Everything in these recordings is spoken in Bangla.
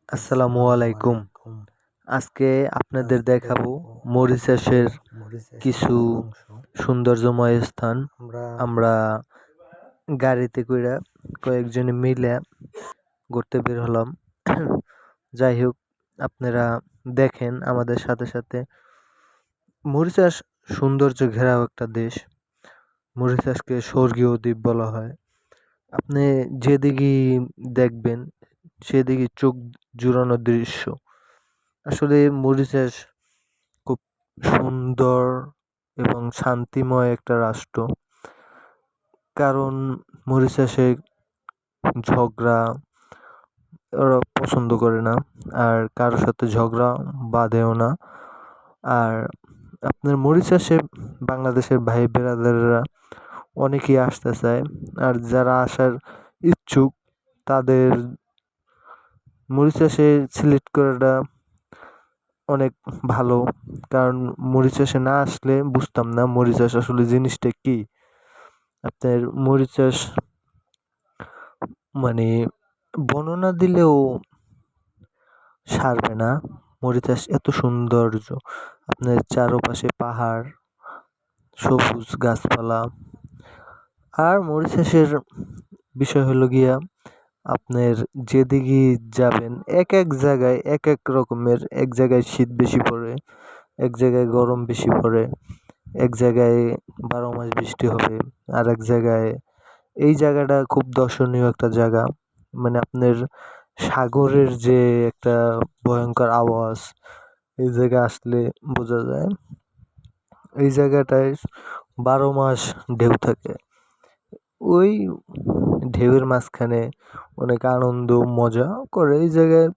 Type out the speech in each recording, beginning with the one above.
আসসালামু আলাইকুম। আজকে আপনাদের দেখাবো মরিশাসের কিছু সৌন্দর্যময় স্থান। আমরা গাড়িতে কইরা কয়েকজনে মিলে ঘুরতে বের হলাম। যাই হোক, আপনারা দেখেন আমাদের সাথে সাথে। মরিশাস সৌন্দর্য ঘেরাও একটা দেশ। মরিশাসকে স্বর্গীয় দ্বীপ বলা হয়। আপনি যেদিকেই দেখবেন সেদিকে চোখ জুড়ানো দৃশ্য। আসলে মরিশাস খুব সুন্দর এবং শান্তিময় একটা রাষ্ট্র। কারণ মরিশাসে ঝগড়া ওরা পছন্দ করে না, আর কারোর সাথে ঝগড়া বাঁধেও না। আর আপনার মরিশাসে বাংলাদেশের ভাই বেরাদাররা অনেকেই আসতে চায়, আর যারা আসার ইচ্ছুক তাদের মরিশাসে সিলেক্ট করাটা অনেক ভালো। কারণ মরিশাসে না আসলে বুঝতাম না মরিশাস আসলে জিনিসটা কি। আপনার মরিশাস মানে বর্ণনা দিলেও সারবে না। মরিশাস এত সৌন্দর্য, আপনার চারপাশে পাহাড়, সবুজ গাছপালা। আর মরিশাসের বিষয় হলো গিয়া আপনার যেদিকে যাবেন এক এক জায়গায় এক এক রকমের, এক জায়গায় শীত বেশি পড়ে, এক জায়গায় গরম বেশি পড়ে, এক জায়গায় 12 মাস বৃষ্টি হবে, আর এক জায়গায় এই জায়গাটা খুব দর্শনীয় একটা জায়গা। মানে আপনার সাগরের যে একটা ভয়ঙ্কর আওয়াজ এই জায়গায় আসলে বোঝা যায়। এই জায়গাটায় 12 মাস ঢেউ থাকে। ওই ঢেউয়ের মাঝখানে অনেক আনন্দ মজা করে এই জায়গায়,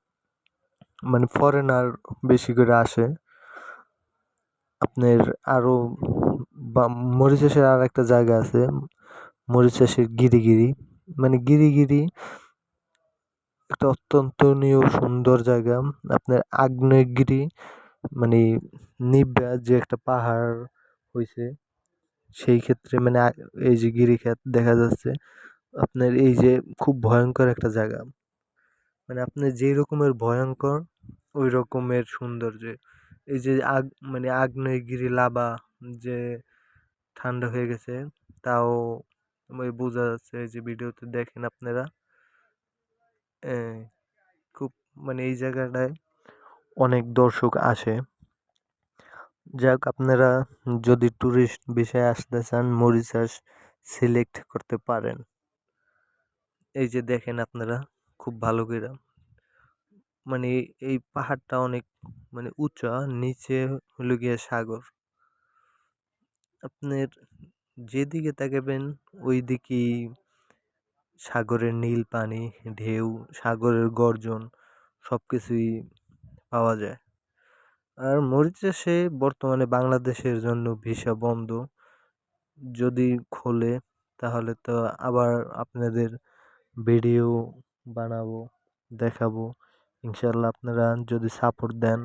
মানে ফরেনার বেশি করে আসে। আপনার আরো মরিশাসের আর একটা জায়গা আছে, মরিশাসের গিরিগিরি। মানে গিরিগিরি একটা অত্যন্তনীয় সুন্দর জায়গা। আপনার আগ্নেয়গিরি, মানে নিব্বা যে একটা পাহাড় হইছে সেই ক্ষেত্রে মানে এই যে গিরিখাত দেখা যাচ্ছে। আপনার এই যে খুব ভয়ঙ্কর একটা জায়গা, মানে আপনার যেই রকমের ভয়ঙ্কর ওই রকমের সৌন্দর্য। এই যে মানে আগ্নেয়গিরি লাভা যে ঠান্ডা হয়ে গেছে, তাও ওই বোঝা যাচ্ছে এই যে ভিডিওতে দেখেন আপনারা। খুব মানে এই জায়গাটায় অনেক দর্শক আসে। যাক, আপনারা যদি ট্যুরিস্ট বিষয়ে আসতে চান মরিশাস সিলেক্ট করতে পারেন। এই যে দেখেন আপনারা খুব ভালো করে, মানে এই পাহাড়টা অনেক মানে উঁচা, নিচে হলো গিয়ে সাগর। আপনার যেদিকে তাকাবেন ওই দিকেই সাগরের নীল পানি, ঢেউ, সাগরের গর্জন সবকিছুই পাওয়া যায়। আর মরিশাসে বর্তমানে বাংলাদেশের জন্য ভিসা বন্ধ। যদি খোলে তাহলে তো আবার আপনাদের ভিডিও বানাবো, দেখাবো। ইনশাল্লাহ আপনারা যদি সাপোর্ট দেন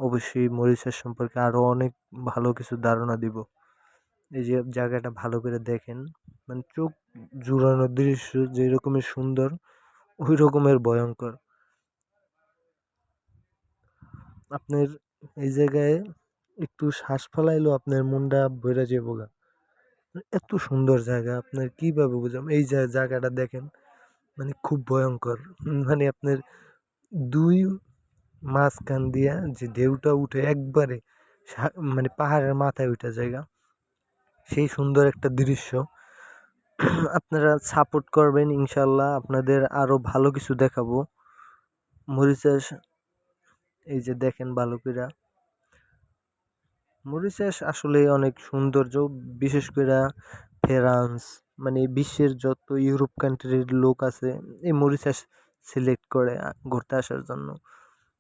অবশ্যই মরিশাস সম্পর্কে আরো অনেক ভালো কিছু ধারণা দিব। এই যে জায়গাটা ভালো করে দেখেন, মানে চোখ জুড়ানো দৃশ্য যে রকমের সুন্দর ওই রকমের ভয়ঙ্কর। আপনার এই জায়গায় একটু শ্বাস ফেলাইলেও আপনার মনটা ভরে যাবো গা। এত সুন্দর জায়গা আপনার কিভাবে বুঝাম। এই যে জায়গাটা দেখেন, মানে খুব ভয়ঙ্কর। মানে আপনার দুই মাঝখান দিয়া যে ঢেউটা উঠে একবারে মানে পাহাড়ের মাথায় উঠা জায়গা, সেই সুন্দর একটা দৃশ্য। আপনারা সাপোর্ট করবেন, ইনশাল্লাহ আপনাদের আরো ভালো কিছু দেখাবো। মরিশাস এই যে দেখেন ভালো করে, মরিশাস আসলে অনেক সৌন্দর্য। বিশেষ করে ফ্রান্স, মানে বিশ্বের যত ইউরোপ কান্ট্রির লোক আছে এই মরিশাস সিলেক্ট করে ঘুরতে আসার জন্য।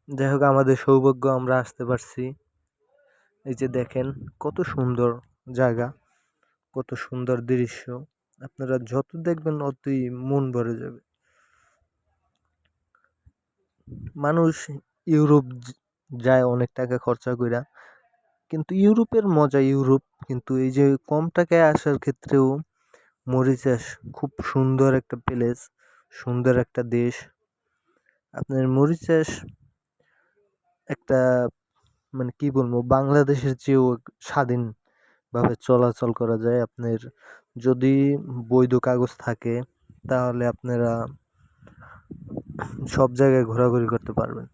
যাই হোক, আমাদের সৌভাগ্য আমরা আসতে পারছি। এই যে দেখেন কত সুন্দর জায়গা, কত সুন্দর দৃশ্য। আপনারা যত দেখবেন অতই মন ভরে যাবে। মানুষ ইউরোপ যায় অনেক টাকা খরচা কইরা, কিন্তু ইউরোপের মজা ইউরোপ, কিন্তু এই যে কম টাকায় আসার ক্ষেত্রেও মরিশাস খুব সুন্দর একটা প্লেস, সুন্দর একটা দেশ। আপনার মরিচাস একটা মানে কি বলবো বাংলাদেশের চেয়েও স্বাধীনভাবে চলাচল করা যায়। আপনার যদি বৈধ কাগজ থাকে তাহলে আপনারা সব জায়গায় ঘোরাঘুরি করতে পারবেন।